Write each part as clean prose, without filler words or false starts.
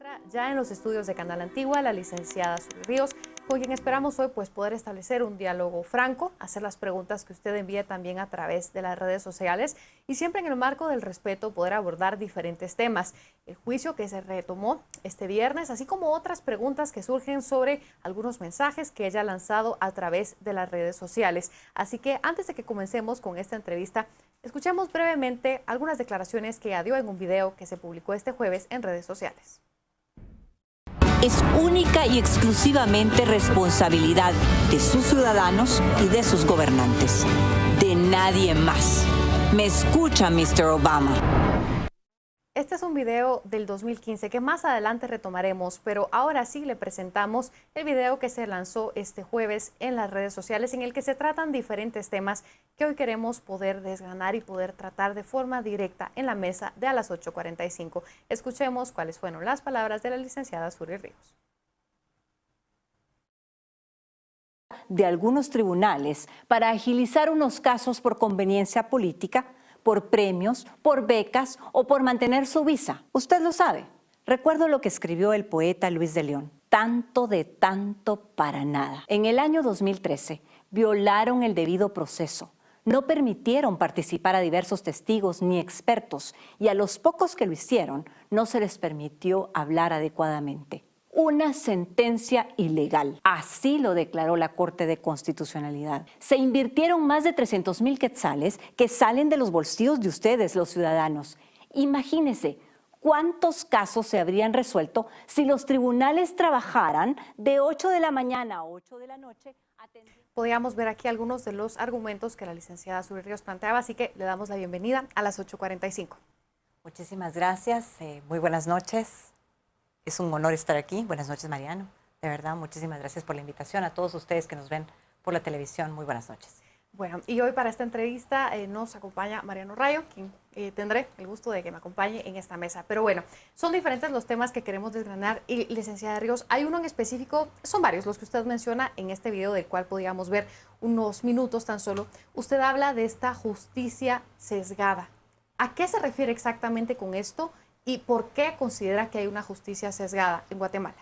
encuentra ya en los estudios de Canal Antigua la licenciada Suri Ríos, con quien esperamos hoy poder establecer un diálogo franco, hacer las preguntas que usted envíe también a través de las redes sociales y siempre en el marco del respeto poder abordar diferentes temas. El juicio que se retomó este viernes, así como otras preguntas que surgen sobre algunos mensajes que ella ha lanzado a través de las redes sociales. Así que antes de que comencemos con esta entrevista, escuchemos brevemente algunas declaraciones que ella dio en un video que se publicó este jueves en redes sociales. Es única y exclusivamente responsabilidad de sus ciudadanos y de sus gobernantes, de nadie más. ¿Me escucha, Mr. Obama? Este es un video del 2015 que más adelante retomaremos, pero ahora sí le presentamos el video que se lanzó este jueves en las redes sociales, en el que se tratan diferentes temas que hoy queremos poder desgranar y poder tratar de forma directa en la mesa de a las 8:45. Escuchemos cuáles fueron las palabras de la licenciada Suri Ríos. De algunos tribunales para agilizar unos casos por conveniencia política, por premios, por becas o por mantener su visa. Usted lo sabe. Recuerdo lo que escribió el poeta Luis de León. Tanto de tanto para nada. En el año 2013 violaron el debido proceso. No permitieron participar a diversos testigos ni expertos y a los pocos que lo hicieron no se les permitió hablar adecuadamente. Una sentencia ilegal. Así lo declaró la Corte de Constitucionalidad. Se invirtieron más de 300,000 quetzales que salen de los bolsillos de ustedes, los ciudadanos. Imagínense cuántos casos se habrían resuelto si los tribunales trabajaran de 8 de la mañana a 8 de la noche. Podíamos ver aquí algunos de los argumentos que la licenciada Suri Ríos planteaba, así que le damos la bienvenida a las 8:45. Muchísimas gracias. Muy buenas noches. Es un honor estar aquí. Buenas noches, Mariano. De verdad, muchísimas gracias por la invitación. A todos ustedes que nos ven por la televisión, muy buenas noches. Bueno, y hoy para esta entrevista nos acompaña Mariano Rayo, quien tendré el gusto de que me acompañe en esta mesa. Pero bueno, son diferentes los temas que queremos desgranar. Y licenciada Ríos, hay uno en específico, son varios los que usted menciona en este video, del cual podíamos ver unos minutos tan solo. Usted habla de esta justicia sesgada. ¿A qué se refiere exactamente con esto? ¿Y por qué considera que hay una justicia sesgada en Guatemala?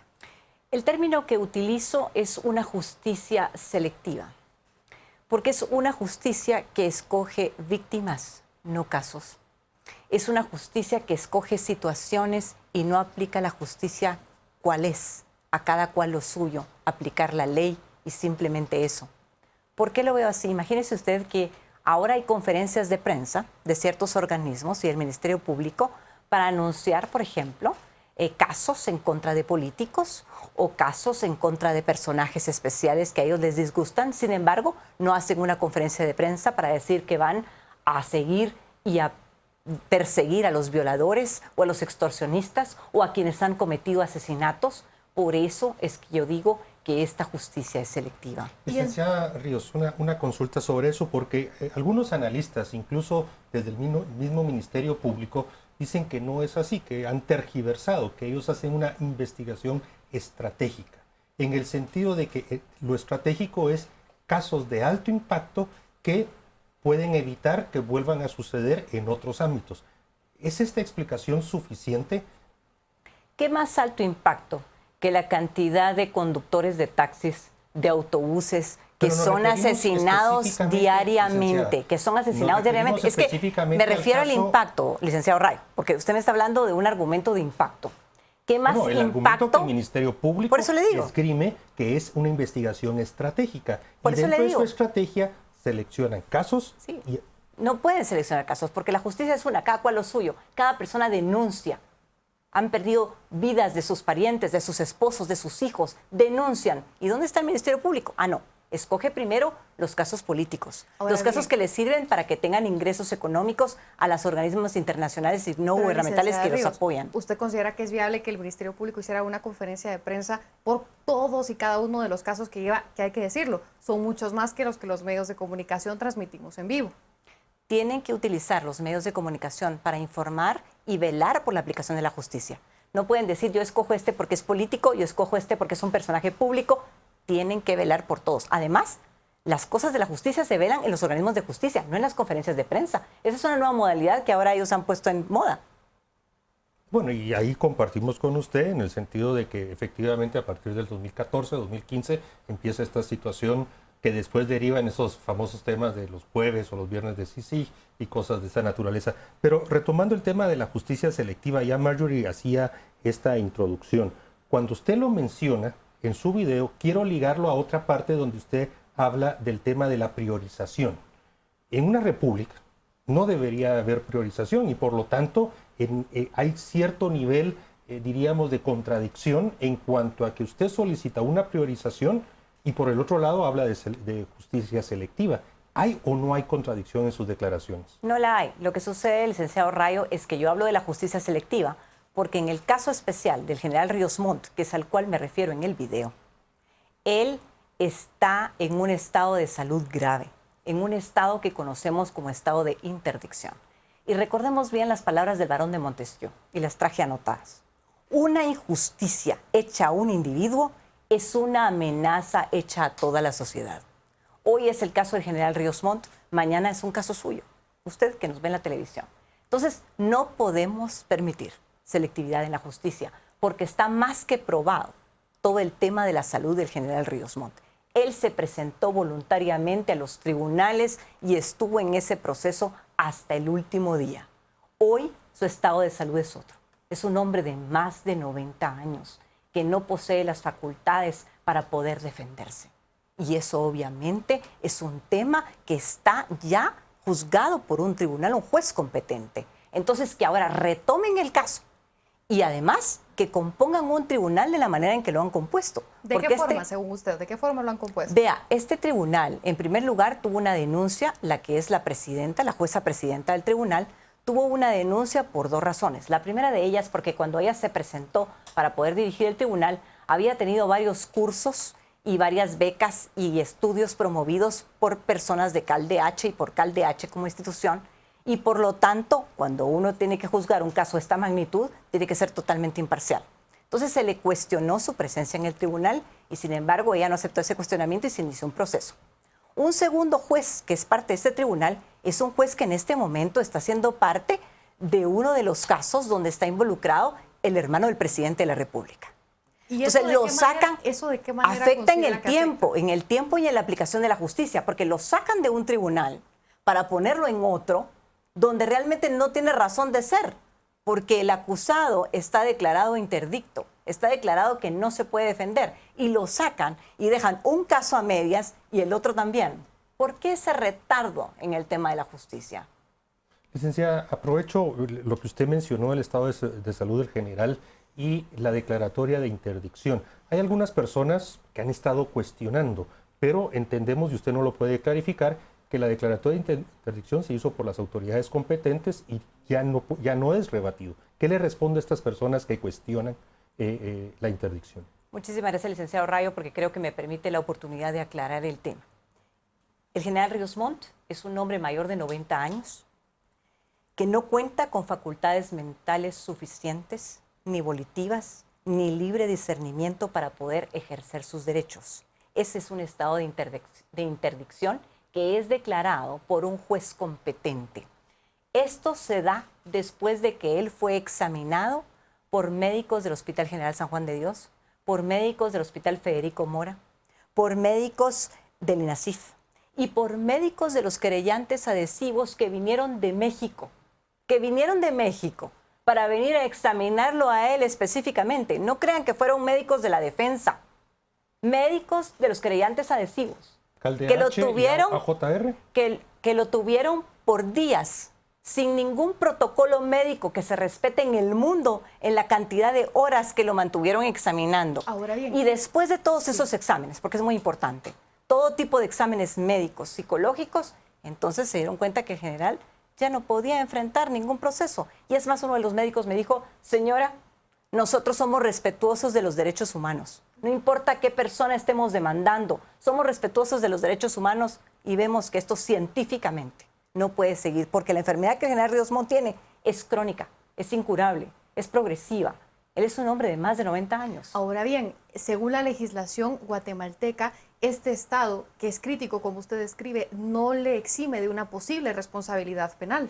El término que utilizo es una justicia selectiva, porque es una justicia que escoge víctimas, no casos. Es una justicia que escoge situaciones y no aplica la justicia cual es, a cada cual lo suyo, aplicar la ley y simplemente eso. ¿Por qué lo veo así? Imagínese usted que ahora hay conferencias de prensa de ciertos organismos y del Ministerio Público para anunciar, por ejemplo, casos en contra de políticos o casos en contra de personajes especiales que a ellos les disgustan. Sin embargo, no hacen una conferencia de prensa para decir que van a seguir y a perseguir a los violadores o a los extorsionistas o a quienes han cometido asesinatos. Por eso es que yo digo que esta justicia es selectiva. Licenciada Ríos, una consulta sobre eso, porque algunos analistas, incluso desde el mismo Ministerio Público, dicen que no es así, que han tergiversado, que ellos hacen una investigación estratégica, en el sentido de que lo estratégico es casos de alto impacto que pueden evitar que vuelvan a suceder en otros ámbitos. ¿Es esta explicación suficiente? ¿Qué más alto impacto que la cantidad de conductores de taxis, de autobuses, que son asesinados diariamente, Es que me refiero al impacto, licenciado Ray, porque usted me está hablando de un argumento de impacto. ¿Qué más el argumento que el Ministerio Público por eso le digo, esgrime que es una investigación estratégica. Por y eso dentro le de digo, su estrategia seleccionan casos. Sí. No pueden seleccionar casos, porque la justicia es una, cada cual lo suyo. Cada persona denuncia. Han perdido vidas de sus parientes, de sus esposos, de sus hijos. Denuncian. ¿Y dónde está el Ministerio Público? Ah, no. Escoge primero los casos políticos, los casos que les sirven para que tengan ingresos económicos a los organismos internacionales y no gubernamentales que los apoyan. ¿Usted considera que es viable que el Ministerio Público hiciera una conferencia de prensa por todos y cada uno de los casos que lleva, que hay que decirlo, son muchos más que los medios de comunicación transmitimos en vivo? Tienen que utilizar los medios de comunicación para informar y velar por la aplicación de la justicia. No pueden decir yo escojo este porque es político, yo escojo este porque es un personaje público. Tienen que velar por todos. Además, las cosas de la justicia se velan en los organismos de justicia, no en las conferencias de prensa. Esa es una nueva modalidad que ahora ellos han puesto en moda. Bueno, y ahí compartimos con usted en el sentido de que efectivamente a partir del 2014, 2015 empieza esta situación que después deriva en esos famosos temas de los jueves o los viernes de Sisi y cosas de esa naturaleza. Pero retomando el tema de la justicia selectiva, ya Marjorie hacía esta introducción. Cuando usted lo menciona en su video, quiero ligarlo a otra parte donde usted habla del tema de la priorización. En una república no debería haber priorización y por lo tanto hay cierto nivel, diríamos, de contradicción en cuanto a que usted solicita una priorización y por el otro lado habla de justicia selectiva. ¿Hay o no hay contradicción en sus declaraciones? No la hay. Lo que sucede, licenciado Rayo, es que yo hablo de la justicia selectiva porque en el caso especial del general Ríos Montt, que es al cual me refiero en el video, él está en un estado de salud grave, en un estado que conocemos como estado de interdicción. Y recordemos bien las palabras del barón de Montesquieu, y las traje anotadas. Una injusticia hecha a un individuo es una amenaza hecha a toda la sociedad. Hoy es el caso del general Ríos Montt, mañana es un caso suyo, usted que nos ve en la televisión. Entonces, no podemos permitir selectividad en la justicia, porque está más que probado todo el tema de la salud del general Ríos Montt. Él se presentó voluntariamente a los tribunales y estuvo en ese proceso hasta el último día. Hoy su estado de salud es otro. Es un hombre de más de 90 años que no posee las facultades para poder defenderse. Y eso obviamente es un tema que está ya juzgado por un tribunal, un juez competente. Entonces que ahora retomen el caso y además que compongan un tribunal de la manera en que lo han compuesto. ¿De qué forma, según usted? ¿De qué forma lo han compuesto? Vea, este tribunal, en primer lugar, tuvo una denuncia, la que es la presidenta, la jueza presidenta del tribunal, tuvo una denuncia por dos razones. La primera de ellas porque cuando ella se presentó para poder dirigir el tribunal, había tenido varios cursos y varias becas y estudios promovidos por personas de CalDH y por CalDH como institución, y por lo tanto, cuando uno tiene que juzgar un caso de esta magnitud, tiene que ser totalmente imparcial. Entonces se le cuestionó su presencia en el tribunal y sin embargo ella no aceptó ese cuestionamiento y se inició un proceso. Un segundo juez que es parte de este tribunal es un juez que en este momento está siendo parte de uno de los casos donde está involucrado el hermano del presidente de la República. ¿Y entonces lo sacan, ¿eso de qué manera afecta en el afecta? tiempo y en la aplicación de la justicia, porque lo sacan de un tribunal para ponerlo en otro donde realmente no tiene razón de ser, porque el acusado está declarado interdicto, está declarado que no se puede defender, y lo sacan y dejan un caso a medias y el otro también. ¿Por qué ese retardo en el tema de la justicia? Licenciada, aprovecho lo que usted mencionó, el estado de salud del general y la declaratoria de interdicción. Hay algunas personas que han estado cuestionando, pero entendemos, y usted no lo puede clarificar, que la declaratoria de interdicción se hizo por las autoridades competentes y ya no es rebatido. ¿Qué le responde a estas personas que cuestionan la interdicción? Muchísimas gracias, licenciado Rayo, porque creo que me permite la oportunidad de aclarar el tema. El general Ríos Montt es un hombre mayor de 90 años que no cuenta con facultades mentales suficientes, ni volitivas, ni libre discernimiento para poder ejercer sus derechos. Ese es un estado de interdicción que es declarado por un juez competente. Esto se da después de que él fue examinado por médicos del Hospital General San Juan de Dios, por médicos del Hospital Federico Mora, por médicos del INASIF y por médicos de los querellantes adhesivos que vinieron de México, para venir a examinarlo a él específicamente. No crean que fueron médicos de la defensa, médicos de los querellantes adhesivos. Que lo tuvieron, AJR. que lo tuvieron por días, sin ningún protocolo médico que se respete en el mundo en la cantidad de horas que lo mantuvieron examinando. Ahora bien, y después de todos esos exámenes, porque es muy importante, todo tipo de exámenes médicos, psicológicos, entonces se dieron cuenta que el general ya no podía enfrentar ningún proceso. Y es más, uno de los médicos me dijo, señora, nosotros somos respetuosos de los derechos humanos. No importa qué persona estemos demandando, somos respetuosos de los derechos humanos y vemos que esto científicamente no puede seguir, porque la enfermedad que el general Ríos Montt tiene es crónica, es incurable, es progresiva. Él es un hombre de más de 90 años. Ahora bien, según la legislación guatemalteca, este estado, que es crítico, como usted describe, no le exime de una posible responsabilidad penal.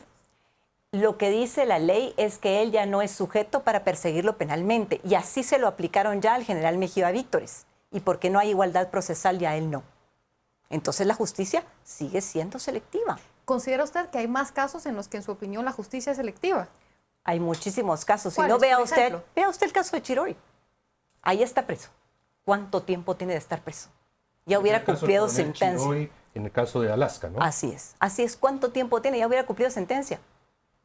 lo que dice la ley es que él ya no es sujeto para perseguirlo penalmente. Y así se lo aplicaron ya al general Mejía Víctores. Y porque no hay igualdad procesal, ya él no. Entonces la justicia sigue siendo selectiva. ¿Considera usted que hay más casos en los que, en su opinión, la justicia es selectiva? Hay muchísimos casos. Si ¿Cuáles, no, vea por usted ejemplo? el caso de Chiroi. Ahí está preso. ¿Cuánto tiempo tiene de estar preso? Ya hubiera cumplido sentencia. Chiroi, en el caso de Alaska, ¿no? Así es. Así es. ¿Cuánto tiempo tiene? Ya hubiera cumplido sentencia.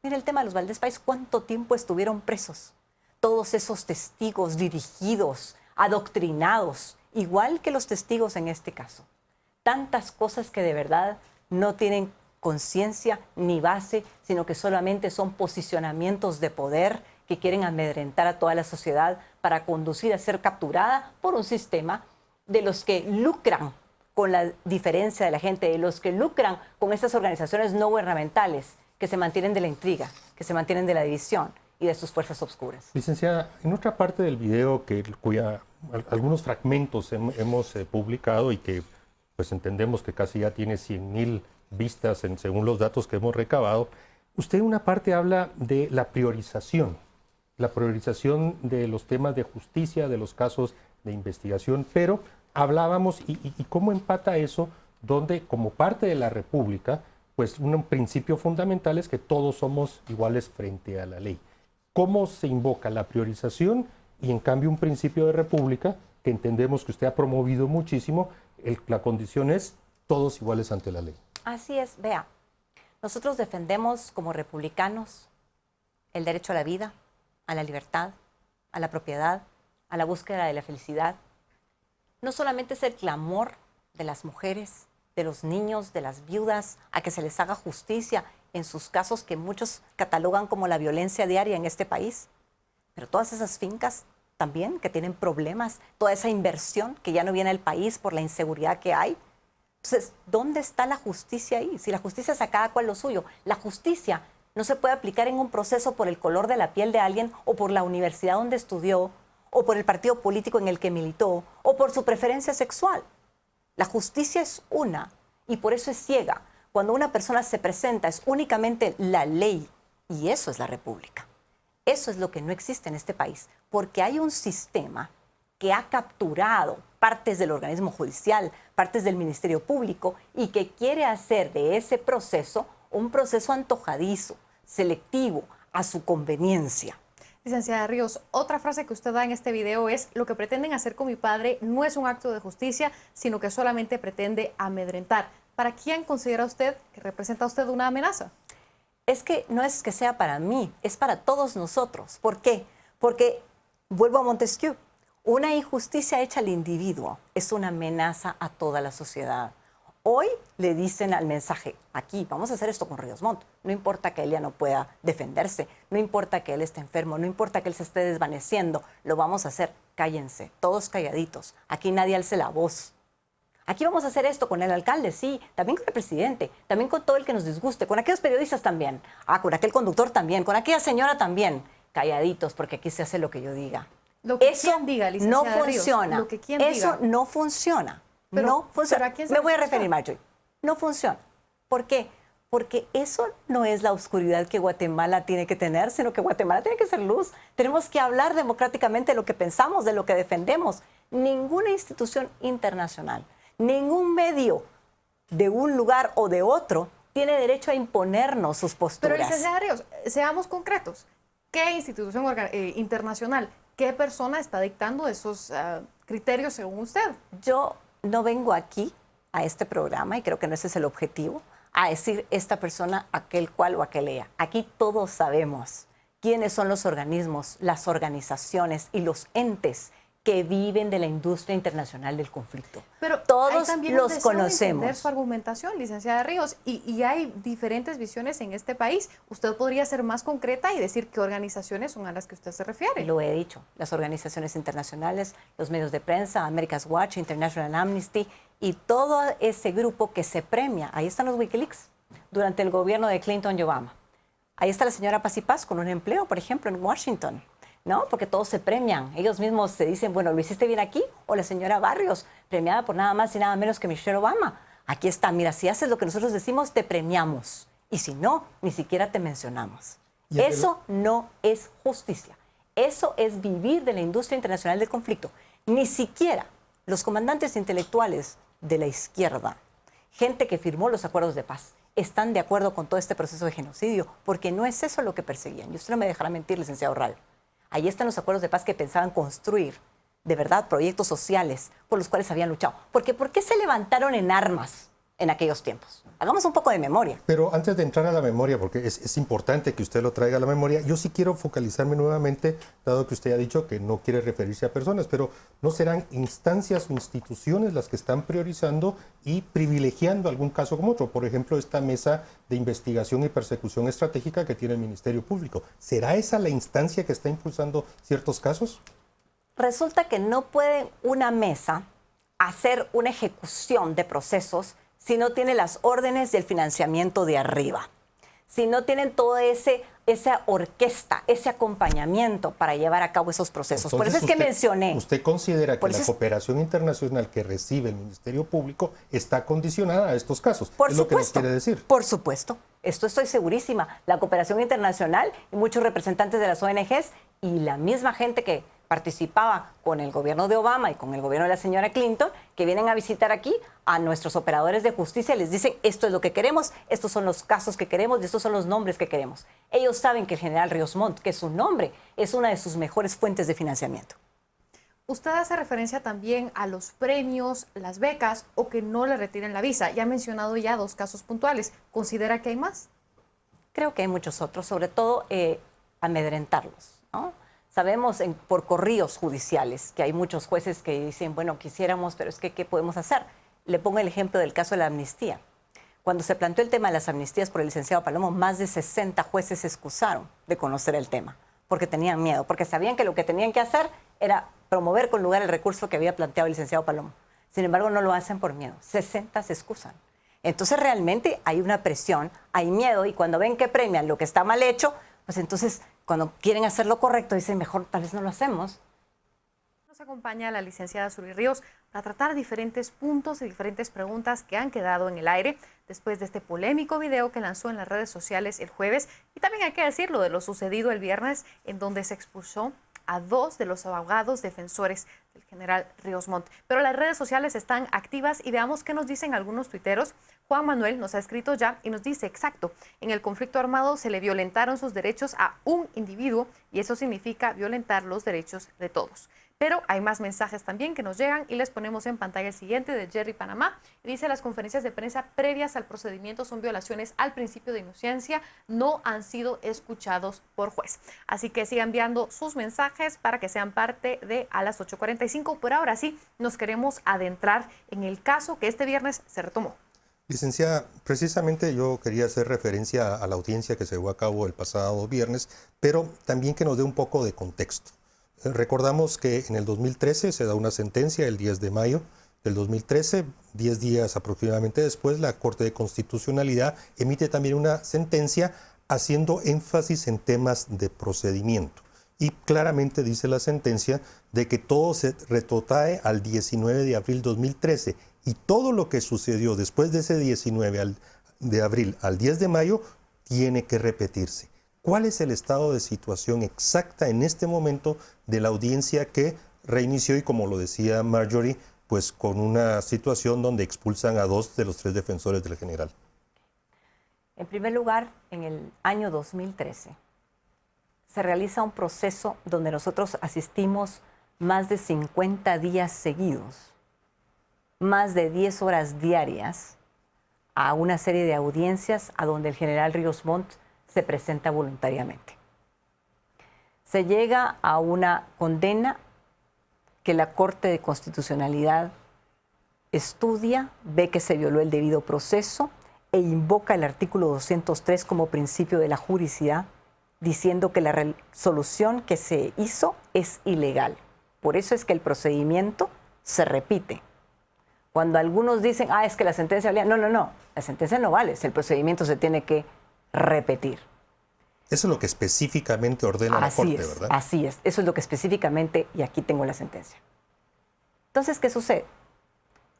Mira el tema de los Valdés Pais. ¿Cuánto tiempo estuvieron presos? Todos esos testigos dirigidos, adoctrinados, igual que los testigos en este caso. Tantas cosas que de verdad no tienen conciencia ni base, sino que solamente son posicionamientos de poder que quieren amedrentar a toda la sociedad para conducir a ser capturada por un sistema de los que lucran con la diferencia de la gente, de los que lucran con estas organizaciones no gubernamentales que se mantienen de la intriga, que se mantienen de la división y de sus fuerzas oscuras. Licenciada, en otra parte del video algunos fragmentos hemos publicado y que pues entendemos que casi ya tiene 100,000 vistas según los datos que hemos recabado, usted en una parte habla de la priorización de los temas de justicia, de los casos de investigación, pero hablábamos y cómo empata eso, donde como parte de la República, pues un principio fundamental es que todos somos iguales frente a la ley. ¿Cómo se invoca la priorización y en cambio un principio de república que entendemos que usted ha promovido muchísimo? La condición es todos iguales ante la ley. Así es, vea, nosotros defendemos como republicanos el derecho a la vida, a la libertad, a la propiedad, a la búsqueda de la felicidad. No solamente es el clamor de las mujeres, de los niños, de las viudas, a que se les haga justicia en sus casos que muchos catalogan como la violencia diaria en este país, pero todas esas fincas también que tienen problemas, toda esa inversión que ya no viene al país por la inseguridad que hay. Entonces, ¿dónde está la justicia ahí? Si la justicia es a cada cual lo suyo, la justicia no se puede aplicar en un proceso por el color de la piel de alguien o por la universidad donde estudió o por el partido político en el que militó o por su preferencia sexual. La justicia es una y por eso es ciega. Cuando una persona se presenta es únicamente la ley y eso es la república. Eso es lo que no existe en este país, porque hay un sistema que ha capturado partes del organismo judicial, partes del Ministerio Público y que quiere hacer de ese proceso un proceso antojadizo, selectivo, a su conveniencia. Licenciada Ríos, otra frase que usted da en este video es: lo que pretenden hacer con mi padre no es un acto de justicia, sino que solamente pretende amedrentar. ¿Para quién considera usted que representa usted una amenaza? Es que no es que sea para mí, es para todos nosotros. ¿Por qué? Porque, vuelvo a Montesquieu, una injusticia hecha al individuo es una amenaza a toda la sociedad. Hoy le dicen al mensaje, aquí vamos a hacer esto con Ríos Montt. No importa que él ya no pueda defenderse, no importa que él esté enfermo, no importa que él se esté desvaneciendo, lo vamos a hacer. Cállense, todos calladitos. Aquí nadie alce la voz. Aquí vamos a hacer esto con el alcalde, sí, también con el presidente, también con todo el que nos disguste, con aquellos periodistas también, con aquel conductor también, con aquella señora también. Calladitos, porque aquí se hace lo que yo diga. Lo que eso quien diga, no licenciada Ríos, funciona. lo que quien Eso diga. no funciona. Pero, no funciona. ¿pero a quién se Me voy a refiere referir, Marjorie. No funciona. ¿Por qué? Porque eso no es la oscuridad que Guatemala tiene que tener, sino que Guatemala tiene que ser luz. Tenemos que hablar democráticamente de lo que pensamos, de lo que defendemos. Ninguna institución internacional, ningún medio de un lugar o de otro tiene derecho a imponernos sus posturas. Pero, licenciada Ríos, seamos concretos. ¿Qué institución internacional, qué persona está dictando esos criterios según usted? Yo no vengo aquí a este programa, y creo que no ese es el objetivo, a decir esta persona, aquel cual o aquel ella. Aquí todos sabemos quiénes son los organismos, las organizaciones y los entes que viven de la industria internacional del conflicto. Pero todos hay también los un deseo de entender conocemos. su argumentación, licenciada Ríos, y hay diferentes visiones en este país. Usted podría ser más concreta y decir qué organizaciones son a las que usted se refiere. Lo he dicho, las organizaciones internacionales, los medios de prensa, America's Watch, International Amnesty y todo ese grupo que se premia. Ahí están los Wikileaks durante el gobierno de Clinton y Obama. Ahí está la señora Paz y Paz con un empleo, por ejemplo, en Washington. ¿No? Porque todos se premian. Ellos mismos se dicen, bueno, ¿lo hiciste bien aquí? O la señora Barrios, premiada por nada más y nada menos que Michelle Obama. Aquí está, mira, si haces lo que nosotros decimos, te premiamos. Y si no, ni siquiera te mencionamos. Y Eso no es justicia. Eso es vivir de la industria internacional del conflicto. Ni siquiera los comandantes intelectuales de la izquierda, gente que firmó los acuerdos de paz, están de acuerdo con todo este proceso de genocidio, porque no es eso lo que perseguían. Y usted no me dejará mentir, licenciado Rayo. Ahí están los acuerdos de paz que pensaban construir, de verdad, proyectos sociales por los cuales habían luchado. Porque ¿por qué se levantaron en armas en aquellos tiempos? Hagamos un poco de memoria. Pero antes de entrar a la memoria, porque es importante que usted lo traiga a la memoria, yo sí quiero focalizarme nuevamente, dado que usted ha dicho que no quiere referirse a personas, pero ¿no serán instancias o instituciones las que están priorizando y privilegiando algún caso como otro? Por ejemplo, esta mesa de investigación y persecución estratégica que tiene el Ministerio Público. ¿Será esa la instancia que está impulsando ciertos casos? Resulta que no puede una mesa hacer una ejecución de procesos si no tiene las órdenes del financiamiento de arriba, si no tienen toda esa orquesta, ese acompañamiento para llevar a cabo esos procesos. Entonces, por eso es que mencioné. ¿Usted considera que la eso cooperación internacional que recibe el Ministerio Público está condicionada a estos casos? Por ¿Es supuesto, lo que nos quiere decir? Por supuesto. Esto estoy segurísima. La cooperación internacional y muchos representantes de las ONGs y la misma gente que participaba con el gobierno de Obama y con el gobierno de la señora Clinton, que vienen a visitar aquí a nuestros operadores de justicia y les dicen, esto es lo que queremos, estos son los casos que queremos y estos son los nombres que queremos. Ellos saben que el general Ríos Montt, que es su nombre, es una de sus mejores fuentes de financiamiento. Usted hace referencia también a los premios, las becas o que no le retiren la visa. Ya ha mencionado ya 2 casos puntuales. ¿Considera que hay más? Creo que hay muchos otros, sobre todo amedrentarlos, ¿no? Sabemos por correos judiciales que hay muchos jueces que dicen, bueno, quisiéramos, pero es que ¿qué podemos hacer? Le pongo el ejemplo del caso de la amnistía. Cuando se planteó el tema de las amnistías por el licenciado Palomo, más de 60 jueces se excusaron de conocer el tema, porque tenían miedo, porque sabían que lo que tenían que hacer era promover con lugar el recurso que había planteado el licenciado Palomo. Sin embargo, no lo hacen por miedo. 60 se excusan. Entonces, realmente hay una presión, hay miedo, y cuando ven que premian lo que está mal hecho, pues entonces, cuando quieren hacer lo correcto, dicen, mejor tal vez no lo hacemos. Nos acompaña la licenciada Zuly Ríos para tratar diferentes puntos y diferentes preguntas que han quedado en el aire después de este polémico video que lanzó en las redes sociales el jueves. Y también hay que decirlo de lo sucedido el viernes, en donde se expulsó a 2 de los abogados defensores del general Ríos Montt. Pero las redes sociales están activas y veamos qué nos dicen algunos tuiteros. Juan Manuel nos ha escrito ya y nos dice, exacto, en el conflicto armado se le violentaron sus derechos a un individuo y eso significa violentar los derechos de todos. Pero hay más mensajes también que nos llegan y les ponemos en pantalla el siguiente de Jerry Panamá. Dice, las conferencias de prensa previas al procedimiento son violaciones al principio de inocencia, no han sido escuchados por juez. Así que sigan enviando sus mensajes para que sean parte de A las 8:45. Por ahora sí, nos queremos adentrar en el caso que este viernes se retomó. Licenciada, precisamente yo quería hacer referencia a la audiencia que se llevó a cabo el pasado viernes, pero también que nos dé un poco de contexto. Recordamos que en el 2013 se da una sentencia el 10 de mayo del 2013, 10 días aproximadamente después, la Corte de Constitucionalidad emite también una sentencia haciendo énfasis en temas de procedimiento. Y claramente dice la sentencia de que todo se retrotrae al 19 de abril 2013 y todo lo que sucedió después de ese 19 de abril al 10 de mayo tiene que repetirse. ¿Cuál es el estado de situación exacta en este momento de la audiencia que reinició y, como lo decía Marjorie, pues con una situación donde expulsan a 2 de los 3 defensores del general? En primer lugar, en el año 2013 se realiza un proceso donde nosotros asistimos más de 50 días seguidos, más de 10 horas diarias, a una serie de audiencias a donde el general Ríos Montt se presenta voluntariamente. Se llega a una condena que la Corte de Constitucionalidad estudia, ve que se violó el debido proceso e invoca el artículo 203 como principio de la juricidad, diciendo que la resolución que se hizo es ilegal. Por eso es que el procedimiento se repite. Cuando algunos dicen, es que la sentencia valía, no, la sentencia no vale, el procedimiento se tiene que repetir. Eso es lo que específicamente ordena la Corte, ¿verdad? Así es, eso es lo que específicamente, y aquí tengo la sentencia. Entonces, ¿qué sucede?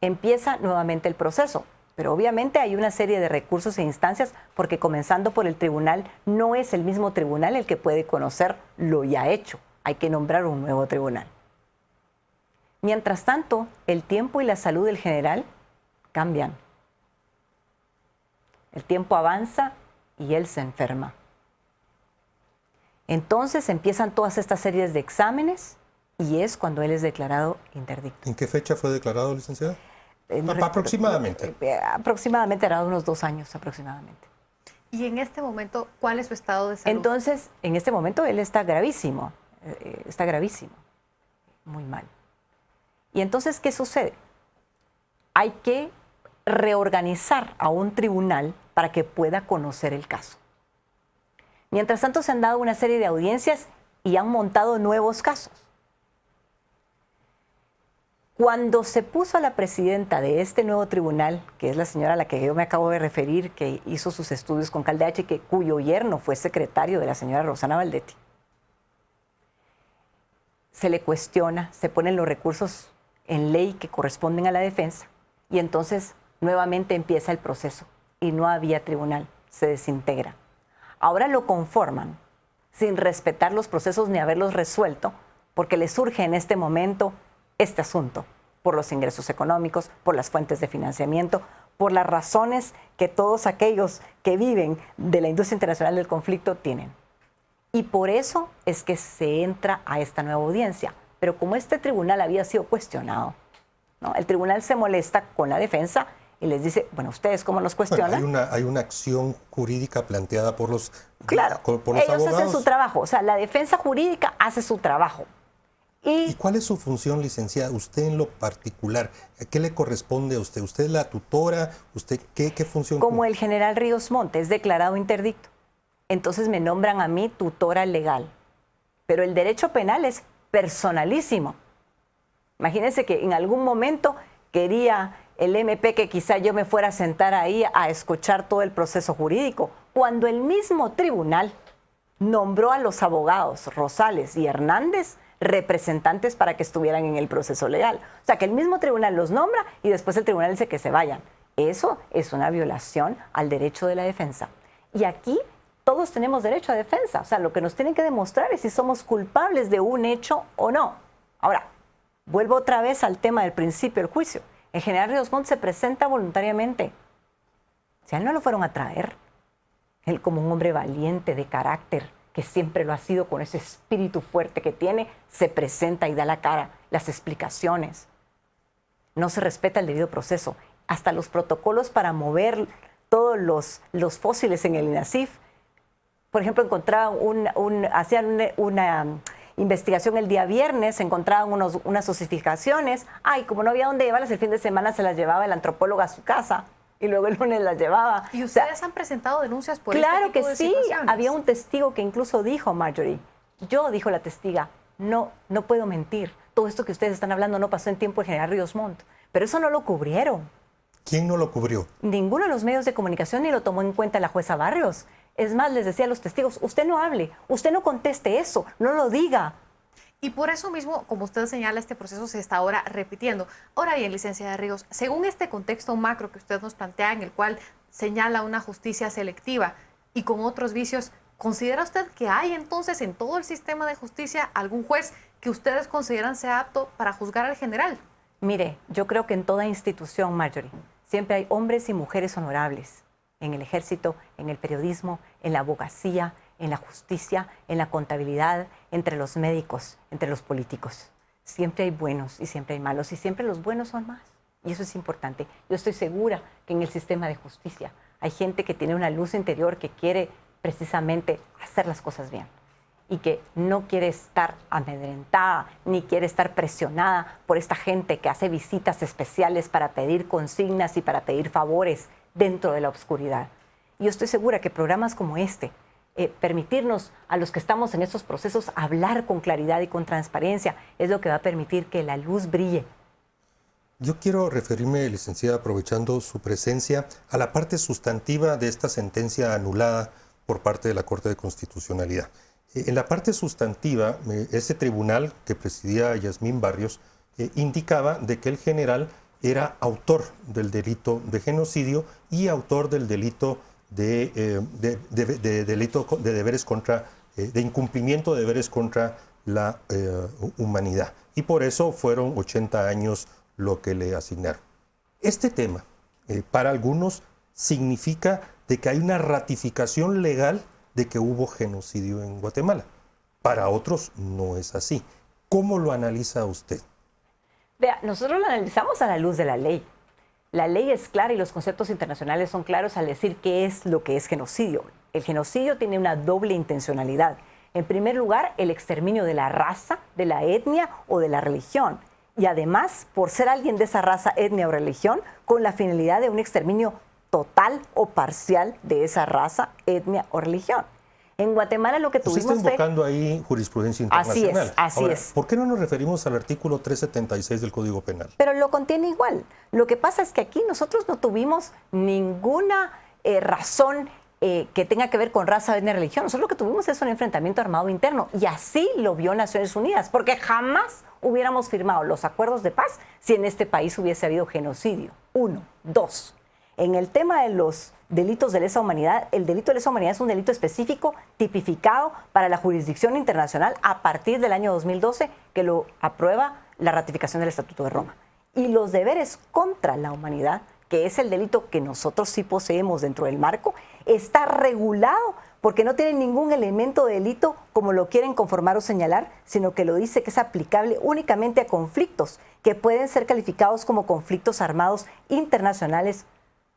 Empieza nuevamente el proceso. Pero obviamente hay una serie de recursos e instancias, porque comenzando por el tribunal, no es el mismo tribunal el que puede conocer lo ya hecho. Hay que nombrar un nuevo tribunal. Mientras tanto, el tiempo y la salud del general cambian. El tiempo avanza y él se enferma. Entonces empiezan todas estas series de exámenes y es cuando él es declarado interdicto. ¿En qué fecha fue declarado, licenciada? Aproximadamente. Aproximadamente, era unos 2 años aproximadamente. Y en este momento, ¿cuál es su estado de salud? Entonces, en este momento él está gravísimo, muy mal. Y entonces, ¿qué sucede? Hay que reorganizar a un tribunal para que pueda conocer el caso. Mientras tanto, se han dado una serie de audiencias y han montado nuevos casos. Cuando se puso a la presidenta de este nuevo tribunal, que es la señora a la que yo me acabo de referir, que hizo sus estudios con Caldeach y cuyo yerno fue secretario de la señora Rosana Valdetti, se le cuestiona, se ponen los recursos en ley que corresponden a la defensa y entonces nuevamente empieza el proceso y no había tribunal, se desintegra. Ahora lo conforman sin respetar los procesos ni haberlos resuelto porque le surge en este momento este asunto, por los ingresos económicos, por las fuentes de financiamiento, por las razones que todos aquellos que viven de la industria internacional del conflicto tienen. Y por eso es que se entra a esta nueva audiencia. Pero como este tribunal había sido cuestionado, ¿no? El tribunal se molesta con la defensa y les dice, bueno, ¿ustedes cómo nos cuestionan? Bueno, hay una acción jurídica planteada por los, claro, por los ellos abogados. Hacen su trabajo, o sea, la defensa jurídica hace su trabajo. ¿Y cuál es su función, licenciada? Usted en lo particular, ¿a qué le corresponde a usted? ¿Usted es la tutora? ¿Usted qué función? Como el general Ríos Montt es declarado interdicto, entonces me nombran a mí tutora legal. Pero el derecho penal es personalísimo. Imagínense que en algún momento quería el MP que quizá yo me fuera a sentar ahí a escuchar todo el proceso jurídico, cuando el mismo tribunal nombró a los abogados Rosales y Hernández representantes para que estuvieran en el proceso legal. O sea, que el mismo tribunal los nombra y después el tribunal dice que se vayan. Eso es una violación al derecho de la defensa. Y aquí todos tenemos derecho a defensa. O sea, lo que nos tienen que demostrar es si somos culpables de un hecho o no. Ahora, vuelvo otra vez al tema del principio del juicio. El general Ríos Montt se presenta voluntariamente. Si a él no lo fueron a traer, él como un hombre valiente, de carácter, que siempre lo ha sido con ese espíritu fuerte que tiene, se presenta y da la cara, las explicaciones. No se respeta el debido proceso. Hasta los protocolos para mover todos los fósiles en el INASIF. Por ejemplo, encontraban hacían una investigación el día viernes, encontraban unas osificaciones. Ay, como no había dónde llevarlas, el fin de semana se las llevaba el antropólogo a su casa. Y luego el lunes las llevaba. ¿Y ustedes han presentado denuncias por claro este tipo de situaciones? Claro que sí. situaciones? Había un testigo que incluso dijo, Marjorie, dijo la testiga, no puedo mentir. Todo esto que ustedes están hablando no pasó en tiempo del general Ríos Montt. Pero eso no lo cubrieron. ¿Quién no lo cubrió? Ninguno de los medios de comunicación ni lo tomó en cuenta la jueza Barrios. Es más, les decía a los testigos, usted no hable, usted no conteste eso, no lo diga. Y por eso mismo, como usted señala, este proceso se está ahora repitiendo. Ahora bien, licenciada Ríos, según este contexto macro que usted nos plantea, en el cual señala una justicia selectiva y con otros vicios, ¿considera usted que hay entonces en todo el sistema de justicia algún juez que ustedes consideran sea apto para juzgar al general? Mire, yo creo que en toda institución, Marjorie, siempre hay hombres y mujeres honorables. En el ejército, en el periodismo, en la abogacía, en la justicia, en la contabilidad, entre los médicos, entre los políticos. Siempre hay buenos y siempre hay malos y siempre los buenos son más. Y eso es importante. Yo estoy segura que en el sistema de justicia hay gente que tiene una luz interior que quiere precisamente hacer las cosas bien y que no quiere estar amedrentada ni quiere estar presionada por esta gente que hace visitas especiales para pedir consignas y para pedir favores dentro de la oscuridad. Y yo estoy segura que programas como este, permitirnos a los que estamos en estos procesos hablar con claridad y con transparencia es lo que va a permitir que la luz brille. Yo quiero referirme, licenciada, aprovechando su presencia, a la parte sustantiva de esta sentencia anulada por parte de la Corte de Constitucionalidad. En la parte sustantiva, ese tribunal que presidía Yasmín Barrios indicaba de que el general era autor del delito de genocidio y autor del delito de deberes contra, de incumplimiento de deberes contra la humanidad. Y por eso fueron 80 años lo que le asignaron. Este tema, para algunos, significa de que hay una ratificación legal de que hubo genocidio en Guatemala. Para otros no es así. ¿Cómo lo analiza usted? Vea, nosotros lo analizamos a la luz de la ley. La ley es clara y los conceptos internacionales son claros al decir qué es lo que es genocidio. El genocidio tiene una doble intencionalidad. En primer lugar, el exterminio de la raza, de la etnia o de la religión. Y además, por ser alguien de esa raza, etnia o religión, con la finalidad de un exterminio total o parcial de esa raza, etnia o religión. En Guatemala lo que tuvimos fue... Usted está invocando ahí jurisprudencia internacional. Así es. ¿Por qué no nos referimos al artículo 376 del Código Penal? Pero lo contiene igual. Lo que pasa es que aquí nosotros no tuvimos ninguna razón que tenga que ver con raza, etnia, religión. Nosotros lo que tuvimos es un enfrentamiento armado interno y así lo vio Naciones Unidas, porque jamás hubiéramos firmado los acuerdos de paz si en este país hubiese habido genocidio. 1. 2. En el tema de los delitos de lesa humanidad, el delito de lesa humanidad es un delito específico tipificado para la jurisdicción internacional a partir del año 2012 que lo aprueba la ratificación del Estatuto de Roma. Y los deberes contra la humanidad, que es el delito que nosotros sí poseemos dentro del marco, está regulado porque no tiene ningún elemento de delito como lo quieren conformar o señalar, sino que lo dice que es aplicable únicamente a conflictos que pueden ser calificados como conflictos armados internacionales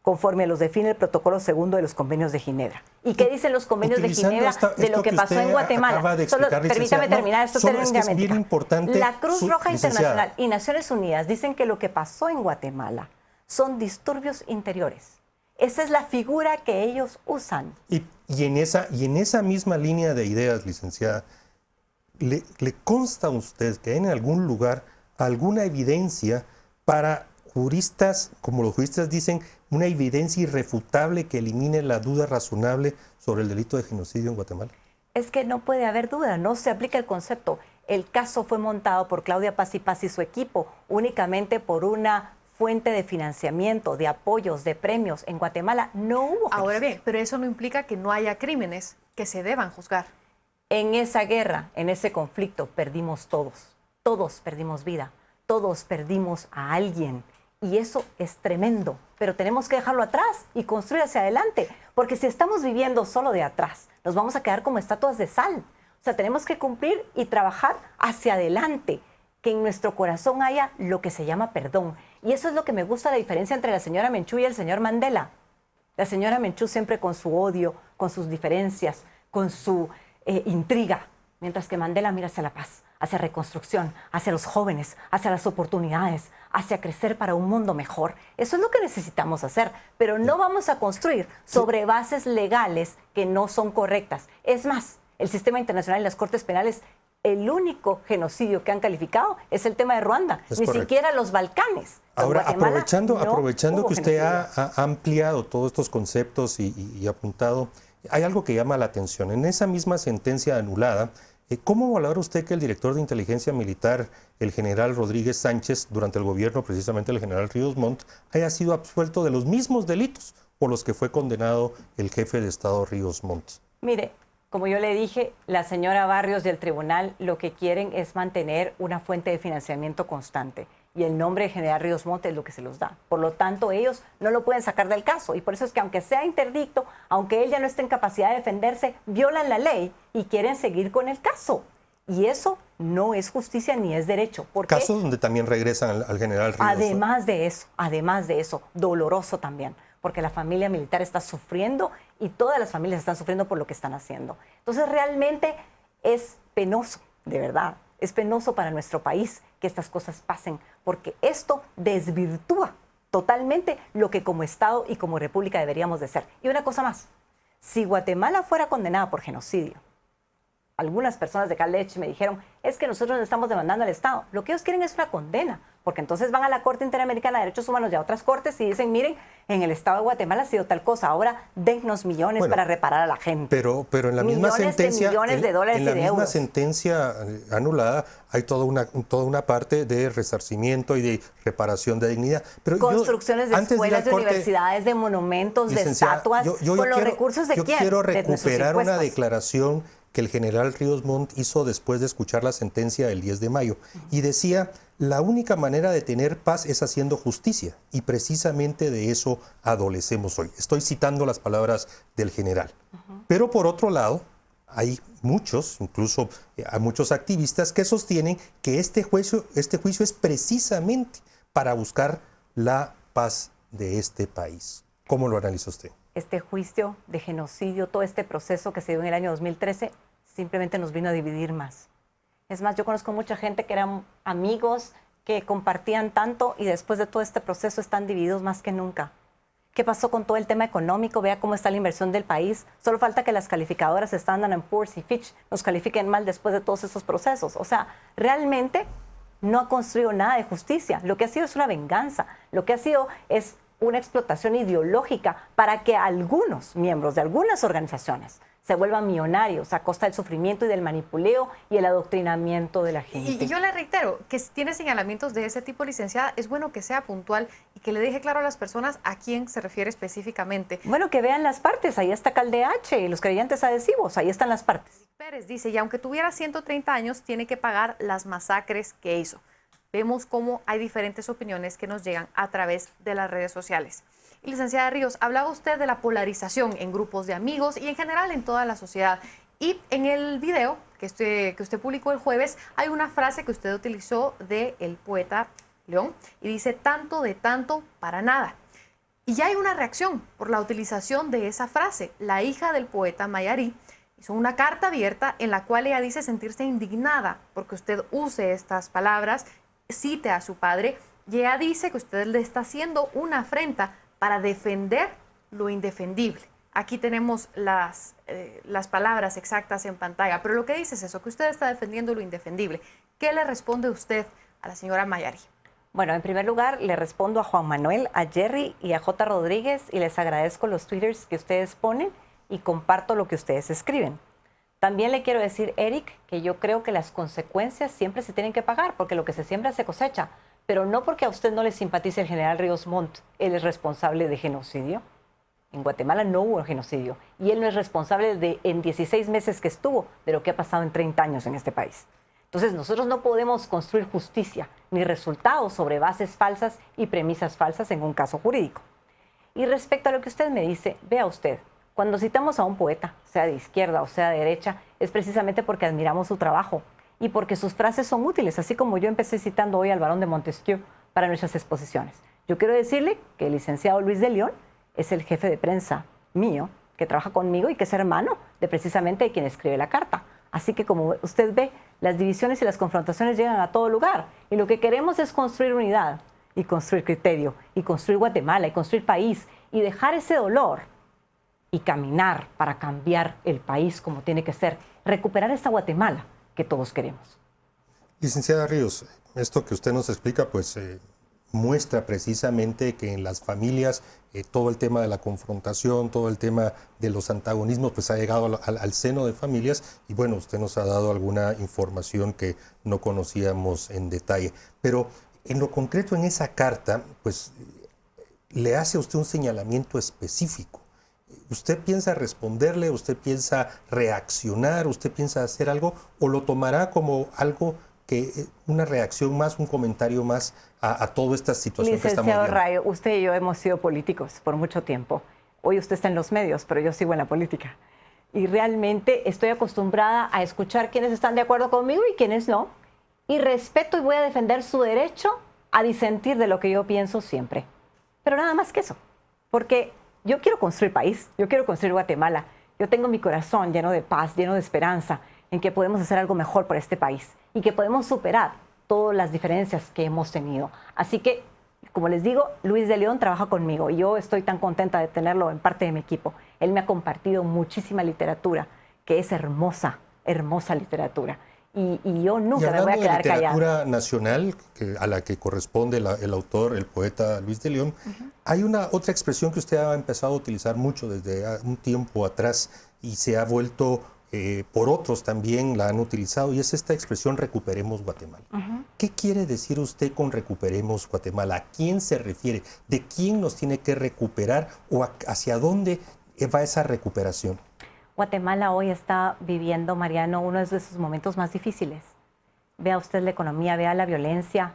conforme los define el protocolo segundo de los convenios de Ginebra. ¿Y qué dicen los convenios de Ginebra de lo que pasó en Guatemala? Solo permítame terminar esto técnicamente. Es bien importante. La Cruz Roja Internacional y Naciones Unidas dicen que lo que pasó en Guatemala son disturbios interiores. Esa es la figura que ellos usan. Y en esa misma línea de ideas, licenciada, ¿le consta a usted que hay en algún lugar alguna evidencia para juristas, como los juristas dicen, una evidencia irrefutable que elimine la duda razonable sobre el delito de genocidio en Guatemala? Es que no puede haber duda, no se aplica el concepto. El caso fue montado por Claudia Paz y su equipo únicamente por una fuente de financiamiento, de apoyos, de premios. En Guatemala no hubo genocidio. Ahora bien, pero eso no implica que no haya crímenes que se deban juzgar. En esa guerra, en ese conflicto, perdimos todos. Todos perdimos vida, todos perdimos a alguien. Y eso es tremendo, pero tenemos que dejarlo atrás y construir hacia adelante, porque si estamos viviendo solo de atrás, nos vamos a quedar como estatuas de sal. O sea, tenemos que cumplir y trabajar hacia adelante, que en nuestro corazón haya lo que se llama perdón. Y eso es lo que me gusta, la diferencia entre la señora Menchú y el señor Mandela. La señora Menchú siempre con su odio, con sus diferencias, con su intriga, mientras que Mandela mira hacia la paz, hacia reconstrucción, hacia los jóvenes, hacia las oportunidades, hacia crecer para un mundo mejor. Eso es lo que necesitamos hacer, pero no vamos a construir sobre bases legales que no son correctas. Es más, el sistema internacional y las cortes penales, el único genocidio que han calificado es el tema de Ruanda, ni siquiera los Balcanes. Ahora, aprovechando que usted ha ampliado todos estos conceptos y apuntado, hay algo que llama la atención. En esa misma sentencia anulada, ¿cómo valora usted que el director de inteligencia militar, el general Rodríguez Sánchez, durante el gobierno precisamente del general Ríos Montt, haya sido absuelto de los mismos delitos por los que fue condenado el jefe de Estado Ríos Montt? Mire, como yo le dije, la señora Barrios del tribunal lo que quieren es mantener una fuente de financiamiento constante. Y el nombre de general Ríos Montt es lo que se los da. Por lo tanto, ellos no lo pueden sacar del caso. Y por eso es que aunque sea interdicto, aunque él ya no esté en capacidad de defenderse, violan la ley y quieren seguir con el caso. Y eso no es justicia ni es derecho. Caso donde también regresan al general Ríos. Además de eso, doloroso también. Porque la familia militar está sufriendo y todas las familias están sufriendo por lo que están haciendo. Entonces realmente es penoso, de verdad. Es penoso para nuestro país que estas cosas pasen, porque esto desvirtúa totalmente lo que como Estado y como República deberíamos de ser. Y una cosa más, si Guatemala fuera condenada por genocidio, algunas personas de Calech me dijeron, es que nosotros no estamos demandando al Estado. Lo que ellos quieren es una condena, porque entonces van a la Corte Interamericana de Derechos Humanos y a otras cortes y dicen, miren, en el Estado de Guatemala ha sido tal cosa, ahora dennos millones para reparar a la gente. Pero en la misma sentencia, millones de dólares en la y de misma euros. sentencia anulada hay toda una parte de resarcimiento y de reparación de dignidad. Pero construcciones de escuelas, de universidades, de monumentos, de estatuas, con los recursos de quién. Yo quiero De nuestros recuperar una impuestos. declaración que el general Ríos Montt hizo después de escuchar la sentencia del 10 de mayo. Y decía, la única manera de tener paz es haciendo justicia. Y precisamente de eso adolecemos hoy. Estoy citando las palabras del general. Pero por otro lado, hay muchos, incluso hay muchos activistas que sostienen que este juicio es precisamente para buscar la paz de este país. ¿Cómo lo analiza usted? Este juicio de genocidio, todo este proceso que se dio en el año 2013, simplemente nos vino a dividir más. Es más, yo conozco mucha gente que eran amigos, que compartían tanto y después de todo este proceso están divididos más que nunca. ¿Qué pasó con todo el tema económico? Vea cómo está la inversión del país. Solo falta que las calificadoras Standard & Poor's y Fitch nos califiquen mal después de todos esos procesos. O sea, realmente no ha construido nada de justicia. Lo que ha sido es una venganza. Lo que ha sido es una explotación ideológica para que algunos miembros de algunas organizaciones se vuelvan millonarios a costa del sufrimiento y del manipuleo y el adoctrinamiento de la gente. Y yo le reitero que si tiene señalamientos de ese tipo, licenciada, es bueno que sea puntual y que le deje claro a las personas a quién se refiere específicamente. Bueno, que vean las partes. Ahí está Caldeache y los creyentes adhesivos. Ahí están las partes. Pérez dice, y aunque tuviera 130 años, tiene que pagar las masacres que hizo. Vemos cómo hay diferentes opiniones que nos llegan a través de las redes sociales. Y licenciada Ríos, hablaba usted de la polarización en grupos de amigos y en general en toda la sociedad. Y en el video que usted publicó el jueves, hay una frase que usted utilizó del poeta León y dice, tanto de tanto para nada. Y ya hay una reacción por la utilización de esa frase. La hija del poeta Mayari hizo una carta abierta en la cual ella dice sentirse indignada porque usted use estas palabras, cite a su padre, y ella dice que usted le está haciendo una afrenta para defender lo indefendible. Aquí tenemos las palabras exactas en pantalla, pero lo que dice es eso, que usted está defendiendo lo indefendible. ¿Qué le responde usted a la señora Mayari? Bueno, en primer lugar, le respondo a Juan Manuel, a Jerry y a J. Rodríguez y les agradezco los twitters que ustedes ponen y comparto lo que ustedes escriben. También le quiero decir, Eric, que yo creo que las consecuencias siempre se tienen que pagar, porque lo que se siembra se cosecha, pero no porque a usted no le simpatice el general Ríos Montt, él es responsable de genocidio. En Guatemala no hubo genocidio y él no es responsable en 16 meses que estuvo de lo que ha pasado en 30 años en este país. Entonces nosotros no podemos construir justicia ni resultados sobre bases falsas y premisas falsas en un caso jurídico. Y respecto a lo que usted me dice, vea usted, cuando citamos a un poeta, sea de izquierda o sea de derecha, es precisamente porque admiramos su trabajo y porque sus frases son útiles, así como yo empecé citando hoy al Barón de Montesquieu para nuestras exposiciones. Yo quiero decirle que el licenciado Luis de León es el jefe de prensa mío, que trabaja conmigo y que es hermano de precisamente de quien escribe la carta. Así que como usted ve, las divisiones y las confrontaciones llegan a todo lugar y lo que queremos es construir unidad y construir criterio y construir Guatemala y construir país y dejar ese dolor y caminar para cambiar el país como tiene que ser, recuperar esta Guatemala que todos queremos. Licenciada Ríos, esto que usted nos explica pues muestra precisamente que en las familias todo el tema de la confrontación, todo el tema de los antagonismos pues ha llegado al seno de familias y bueno, usted nos ha dado alguna información que no conocíamos en detalle. Pero en lo concreto en esa carta pues le hace a usted un señalamiento específico. ¿Usted piensa responderle, usted piensa reaccionar, usted piensa hacer algo o lo tomará como algo que una reacción más, un comentario más a toda esta situación que estamos viendo? Licenciado Rayo, usted y yo hemos sido políticos por mucho tiempo. Hoy usted está en los medios, pero yo sigo en la política. Y realmente estoy acostumbrada a escuchar quiénes están de acuerdo conmigo y quiénes no. Y respeto y voy a defender su derecho a disentir de lo que yo pienso siempre. Pero nada más que eso, porque yo quiero construir país, yo quiero construir Guatemala. Yo tengo mi corazón lleno de paz, lleno de esperanza, en que podemos hacer algo mejor por este país y que podemos superar todas las diferencias que hemos tenido. Así que, como les digo, Luis de León trabaja conmigo y yo estoy tan contenta de tenerlo en parte de mi equipo. Él me ha compartido muchísima literatura que es hermosa hermosa literatura. Y yo Y nunca me voy a hablando quedar de literatura callada. nacional, a la que corresponde el autor, el poeta Luis de León, hay una otra expresión que usted ha empezado a utilizar mucho desde un tiempo atrás y se ha vuelto, por otros también la han utilizado, y es esta expresión recuperemos Guatemala. ¿Qué quiere decir usted con recuperemos Guatemala? ¿A quién se refiere? ¿De quién nos tiene que recuperar o hacia dónde va esa recuperación? Guatemala hoy está viviendo, Mariano, uno de sus momentos más difíciles. Vea usted la economía, vea la violencia,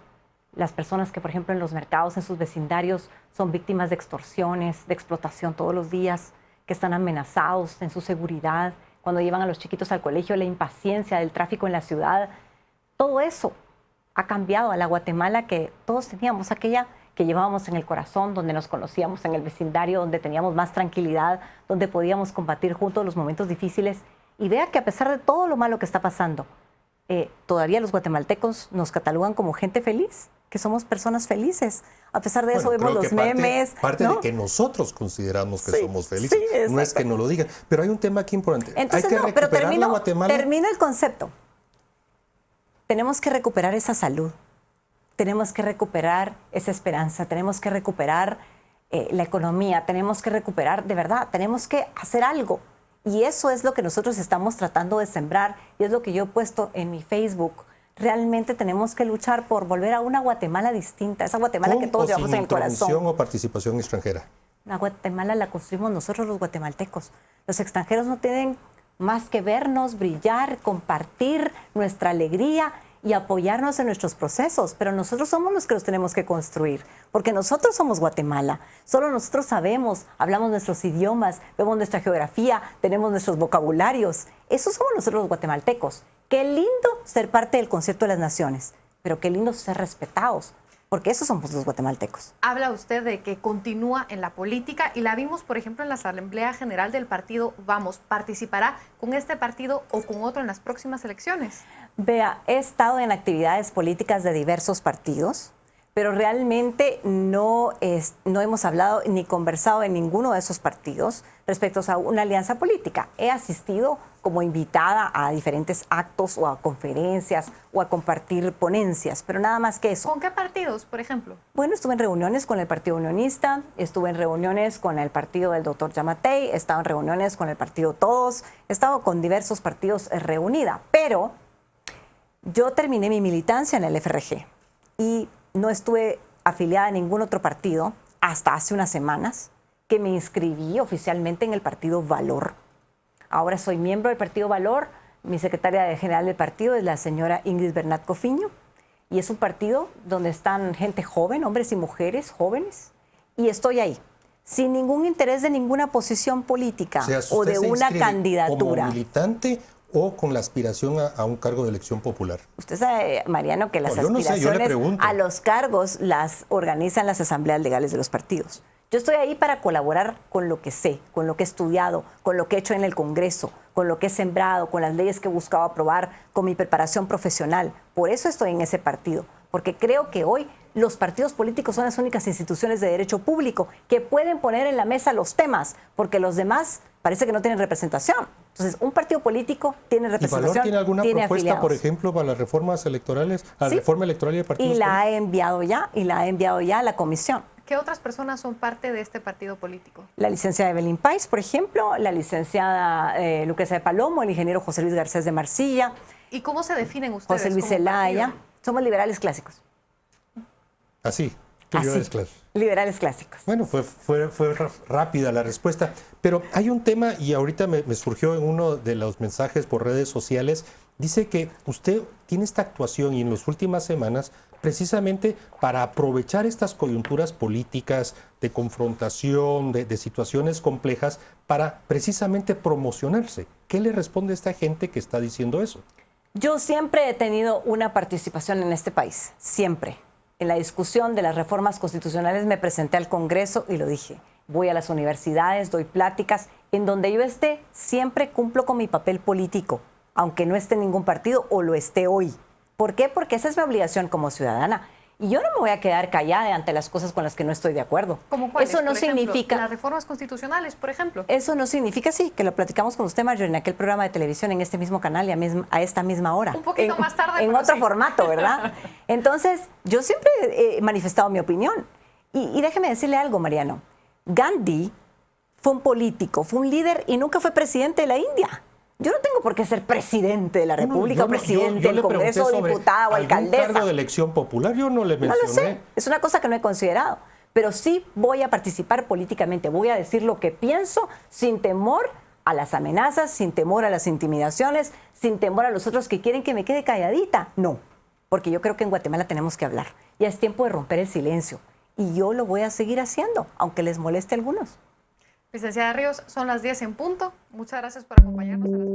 las personas que, por ejemplo, en los mercados, en sus vecindarios, son víctimas de extorsiones, de explotación todos los días, que están amenazados en su seguridad, cuando llevan a los chiquitos al colegio, la impaciencia del tráfico en la ciudad. Todo eso ha cambiado a la Guatemala que todos teníamos, aquella que llevábamos en el corazón, donde nos conocíamos en el vecindario, donde teníamos más tranquilidad, donde podíamos combatir juntos los momentos difíciles. Y vea que a pesar de todo lo malo que está pasando, todavía los guatemaltecos nos catalogan como gente feliz, que somos personas felices. A pesar de eso vemos los memes. Parte ¿no? de que nosotros consideramos que Sí, somos felices, sí, no es que nos lo digan. Pero hay un tema aquí importante. Entonces, hay que pero recuperar la Guatemala. termino el concepto. Tenemos que recuperar esa salud. Tenemos que recuperar esa esperanza, tenemos que recuperar la economía, tenemos que recuperar, de verdad, tenemos que hacer algo. Y eso es lo que nosotros estamos tratando de sembrar y es lo que yo he puesto en mi Facebook. Realmente tenemos que luchar por volver a una Guatemala distinta, esa Guatemala que todos llevamos en el corazón. ¿Con intromisión o participación extranjera? La Guatemala la construimos nosotros los guatemaltecos. Los extranjeros no tienen más que vernos, brillar, compartir nuestra alegría y apoyarnos en nuestros procesos, pero nosotros somos los que los tenemos que construir, porque nosotros somos Guatemala, solo nosotros sabemos, hablamos nuestros idiomas, vemos nuestra geografía, tenemos nuestros vocabularios, esos somos nosotros los guatemaltecos. Qué lindo ser parte del concierto de las naciones, pero qué lindo ser respetados, porque esos somos los guatemaltecos. Habla usted de que continúa en la política y la vimos, por ejemplo, en la Asamblea General del partido Vamos. ¿Participará con este partido o con otro en las próximas elecciones? Vea, he estado en actividades políticas de diversos partidos, pero realmente no hemos hablado ni conversado en ninguno de esos partidos respecto a una alianza política. He asistido como invitada a diferentes actos o a conferencias o a compartir ponencias, pero nada más que eso. ¿Con qué partidos, por ejemplo? Bueno, estuve en reuniones con el Partido Unionista, estuve en reuniones con el partido del doctor Yamatei, he estado en reuniones con el partido Todos, he estado con diversos partidos reunida, pero yo terminé mi militancia en el FRG y no estuve afiliada a ningún otro partido hasta hace unas semanas que me inscribí oficialmente en el partido Valor. Ahora soy miembro del partido Valor, mi secretaria general del partido es la señora Ingrid Bernat Cofiño y es un partido donde están gente joven, hombres y mujeres jóvenes, y estoy ahí, sin ningún interés de ninguna posición política o de una candidatura. ¿Como militante o con la aspiración a un cargo de elección popular? Usted sabe, Mariano, que las No, yo no sé, yo le aspiraciones pregunto. a los cargos las organizan las asambleas legales de los partidos. Yo estoy ahí para colaborar con lo que sé, con lo que he estudiado, con lo que he hecho en el Congreso, con lo que he sembrado, con las leyes que he buscado aprobar, con mi preparación profesional. Por eso estoy en ese partido, porque creo que hoy los partidos políticos son las únicas instituciones de derecho público que pueden poner en la mesa los temas, porque los demás parece que no tienen representación. Entonces, un partido político tiene representación, ¿Y Valor tiene alguna propuesta, afiliados. por ejemplo, para las reformas electorales, a la Sí. reforma electoral y de partidos Y la políticos? ha enviado ya a la comisión. ¿Qué otras personas son parte de este partido político? La licenciada Evelyn Pais, por ejemplo, la licenciada Lucrecia de Palomo, el ingeniero José Luis Garcés de Marcilla, ¿Y cómo se definen ustedes? José Luis como Zelaya. partido? Somos liberales clásicos. Así, Así, liberales clásicos. Bueno, fue rápida la respuesta, pero hay un tema y ahorita me surgió en uno de los mensajes por redes sociales, dice que usted tiene esta actuación y en las últimas semanas precisamente para aprovechar estas coyunturas políticas de confrontación, de situaciones complejas, para precisamente promocionarse. ¿Qué le responde a esta gente que está diciendo eso? Yo siempre he tenido una participación en este país, siempre. En la discusión de las reformas constitucionales me presenté al Congreso y lo dije. Voy a las universidades, doy pláticas. En donde yo esté, siempre cumplo con mi papel político, aunque no esté en ningún partido o lo esté hoy. ¿Por qué? Porque esa es mi obligación como ciudadana. Y yo no me voy a quedar callada ante las cosas con las que no estoy de acuerdo. ¿Cómo cuáles? Eso no Por ejemplo, significa... las reformas constitucionales, por ejemplo. Eso no significa, sí, que lo platicamos con usted, Marjorie, en aquel programa de televisión, en este mismo canal y a esta misma hora. Un poquito más tarde, en pero otro sí. formato, ¿verdad? Entonces, yo siempre he manifestado mi opinión. Y déjeme decirle algo, Mariano. Gandhi fue un político, fue un líder y nunca fue presidente de la India. Yo no tengo por qué ser presidente de la República, o presidente del Congreso, diputada o alcaldesa. ¿Algún cargo de elección popular? Yo no le mencioné. No lo sé, es una cosa que no he considerado. Pero sí voy a participar políticamente, voy a decir lo que pienso sin temor a las amenazas, sin temor a las intimidaciones, sin temor a los otros que quieren que me quede calladita. No, porque yo creo que en Guatemala tenemos que hablar. Ya es tiempo de romper el silencio. Y yo lo voy a seguir haciendo, aunque les moleste a algunos. Licenciada Ríos, son las 10 en punto. Muchas gracias por acompañarnos a las